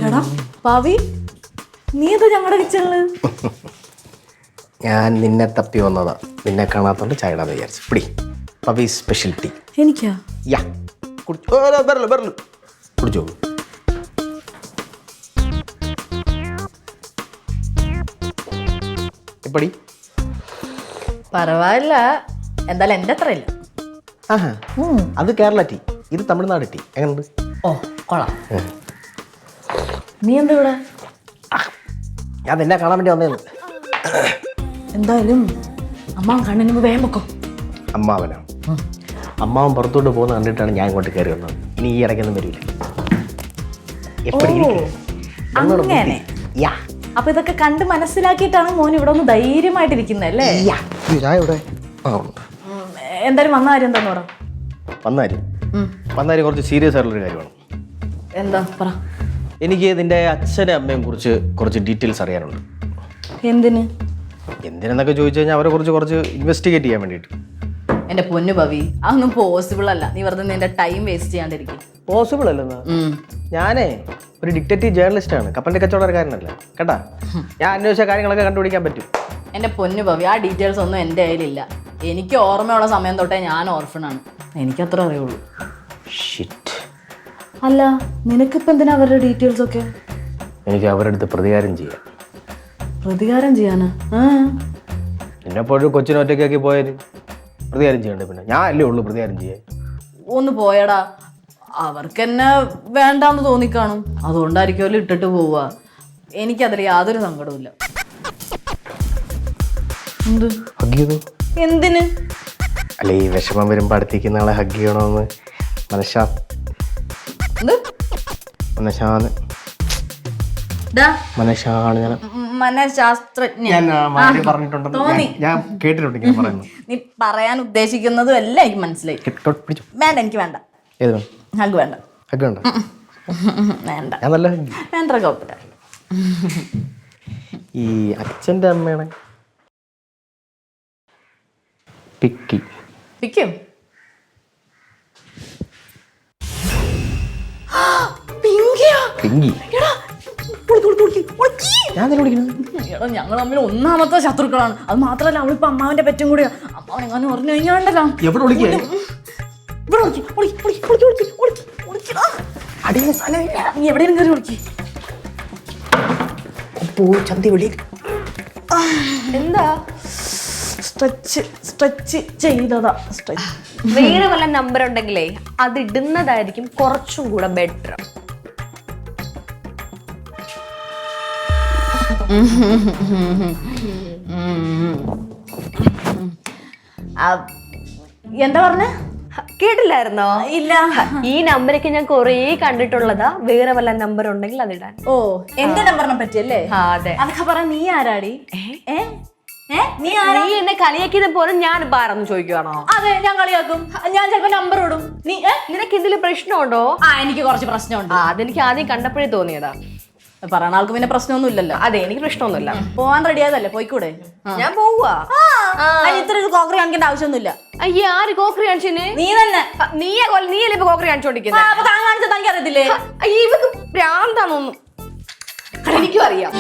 എടാ പാവി, നീ എന്താ ഞങ്ങളുടെ കിച്ചണില്? ഞാൻ നിന്നെ തപ്പി വന്നതാ. നിന്നെ കാണാത്തോണ്ട് ചായ ഇടാന്ന് വിചാരിച്ചു. പിടി പവി സ്പെഷ്യൽ ടീ. എനിക്കാ? യാ കുടിച്ചോ. എപ്പടി? പരവായില്ല, എന്തായാലും എന്റെ അത്ര ഇല്ല. ആഹാ, അത് കേരള ടീ, ഇത് തമിഴ്നാട് ടീ. എങ്ങനെയുണ്ട്? ഓ കൊള്ളാം. നീ എന്താ ഇവിടെ? ഞാൻ നിന്നെ കാണാൻ വേണ്ടി വന്നേന്ന്. എന്തായാലും അമ്മ കണ്ണിന് മുമ്പ് വേഗം വെക്കോ. അമ്മാവനാ? അമ്മാവൻ പുറത്തോട്ട് പോകുന്ന കണ്ടിട്ടാണ് ഞാൻ ഇങ്ങോട്ട് കയറി വന്നത്. ഇനി ഈ ഇടയ്ക്കൊന്നും വരില്ല. അങ്ങനെ അപ്പൊ ഇതൊക്കെ കണ്ട് മനസ്സിലാക്കിയിട്ടാണ് മോൻ ഇവിടെ ഒന്ന് ധൈര്യമായിട്ടിരിക്കുന്നത് അല്ലേ? എന്തായാലും വന്ന കാര്യം എന്താന്ന് പറ. വന്നാലും കുറച്ച് സീരിയസ് ആയിട്ടുള്ളൊരു കാര്യമാണ്. എന്താ പറ. എനിക്ക് നിന്റെ അച്ഛനും അമ്മയും കുറിച്ച് കുറച്ച് ഡീറ്റെയിൽസ് അറിയാനുണ്ട്. എന്തിനെന്നൊക്കെ ചോദിച്ചു കഴിഞ്ഞാൽ അവരെ കുറിച്ച് കുറച്ച് ഇൻവെസ്റ്റിഗേറ്റ് ചെയ്യാൻ വേണ്ടിയിട്ട്. എന്റെ പൊന്നു പവി, അതൊന്നും പോസിബിൾ അല്ല. നീ വെറുതെ നിന്റെ ടൈം വേസ്റ്റ് ചെയ്യാണ്ടിരിക്കും. പോസിബിൾ അല്ലെന്നാ? ഞാനേ ഒരു ഡിറ്റക്റ്റീവ് ജേർണലിസ്റ്റ് ആണ്, കപ്പലിന്റെ കച്ചവടക്കാരനല്ല കേട്ടാ. ഞാൻ അന്വേഷിച്ച കാര്യങ്ങളൊക്കെ കണ്ടുപിടിക്കാൻ പറ്റും. എന്റെ പൊന്നു പവി, ആ ഡീറ്റെയിൽസ് ഒന്നും എൻ്റെ കയ്യിലില്ല. എനിക്ക് ഓർമ്മയുള്ള സമയം തൊട്ടേ ഞാൻ ഓർഫണാണ്. എനിക്കത്ര അറിയുള്ളൂ. അല്ല, നിനക്കിപ്പോൾ എന്തിനാ അവരുടെ ഡീറ്റെയിൽസ് ഒക്കെ? എനിക്ക് അവരുടെ അടുത്ത് പ്രതികാരം ചെയ്യാം. പ്രതികാരം ചെയ്യാനാ? എന്നെപ്പോഴും കൊച്ചിനെ ഒറ്റയ്ക്കാക്കി പോയാല് പ്രതികാരം ചെയ്യണ്ടേ? പിന്നെ ഞാൻ അല്ലേ ഉള്ളൂ പ്രതികാരം ചെയ്യാൻ. ഒന്ന് പോയടാ, അവർക്ക് എന്നെ വേണ്ടാന്ന് തോന്നിക്കാണും, അതുകൊണ്ടായിരിക്കുമല്ലോ ഇട്ടിട്ട് പോവുക. എനിക്കതിൽ യാതൊരു സങ്കടവും ഇല്ല. എന്തിന്? അല്ല, ഈ വിഷമം വരുമ്പോ അടുത്തേക്കുന്ന ആളെ ഹഗ് ചെയ്യണമെന്ന് നീ പറയാൻ ഉദ്ദേശിക്കുന്നതും എല്ലാം എനിക്ക് മനസ്സിലായി. വേണ്ട, എനിക്ക് വേണ്ട. ഹഗ് വേണ്ട. വേണ്ട വേണ്ട കുഴപ്പമില്ല. ഈ അച്ഛൻ്റെ അമ്മയാണ് പിക്കും. ഞങ്ങൾ തമ്മിൽ ഒന്നാമത്തെ ശത്രുക്കളാണ്. അത് മാത്രല്ല, അവളിപ്പോ അമ്മാവന്റെ പെറ്റും കൂടിയാ. അമ്മാവൻ എങ്ങാനും പറഞ്ഞു കഴിഞ്ഞാണ്ടല്ലോ. നീ എവിടെയും കയറി വിളിക്ക്. എന്താ സ്ട്രെച്ച് ചെയ്തതാ. വേറെ വല്ല നമ്പർ ഉണ്ടെങ്കിലേ അത് ഇടുന്നതായിരിക്കും കുറച്ചും കൂടെ ബെറ്റർ. എന്താ പറഞ്ഞ? കേട്ടില്ലായിരുന്നോ? ഇല്ല. ഈ നമ്പരൊക്കെ ഞാൻ കൊറേ കണ്ടിട്ടുള്ളതാ. വേറെ വല്ല നമ്പർ ഉണ്ടെങ്കിൽ അതിടാൻ. ഓ, എന്റെ നമ്പറിനെ പറ്റിയല്ലേ? അതെ. അതൊക്കെ പറ. നീ ആരാടി? നീ എന്നെ കളിയാക്കിയത് പോലെ ഞാൻ ഇപ്പൊ ആരെന്ന് ചോദിക്കുവാണോ? അതെ, ഞാൻ കളിയാക്കും. ഞാൻ ചിലപ്പോ നമ്പർ ഇടും. നിനക്ക് എന്തെങ്കിലും പ്രശ്നമുണ്ടോ? എനിക്ക് കുറച്ച് പ്രശ്നമുണ്ട്. അതെനിക്ക് ആദ്യം കണ്ടപ്പോഴേ തോന്നിയതാ. പറയണ ആൾക്ക് പിന്നെ പ്രശ്നമൊന്നും ഇല്ലല്ലോ. അതെ, എനിക്ക് പ്രശ്നമൊന്നുമില്ല. പോവാൻ റെഡി ആയതല്ലേ? പോയിക്കൂടെ? ഞാൻ പോവാ. ഇത്ര കോക്കറി കാണിക്കേണ്ട ആവശ്യമൊന്നുമില്ല. അയ്യ, ആര് കോക്കറി കാണിച്ചേ? നീ തന്നെ. നീയല്ലേ ഇപ്പൊ കോക്കറി കാണിച്ചോണ്ടിരിക്കുന്നത്? കാണിച്ച തനിക്ക് അറിയത്തില്ലേ? ഇവക്ക് ഭ്രാന്താണോന്നും എനിക്കും അറിയാം.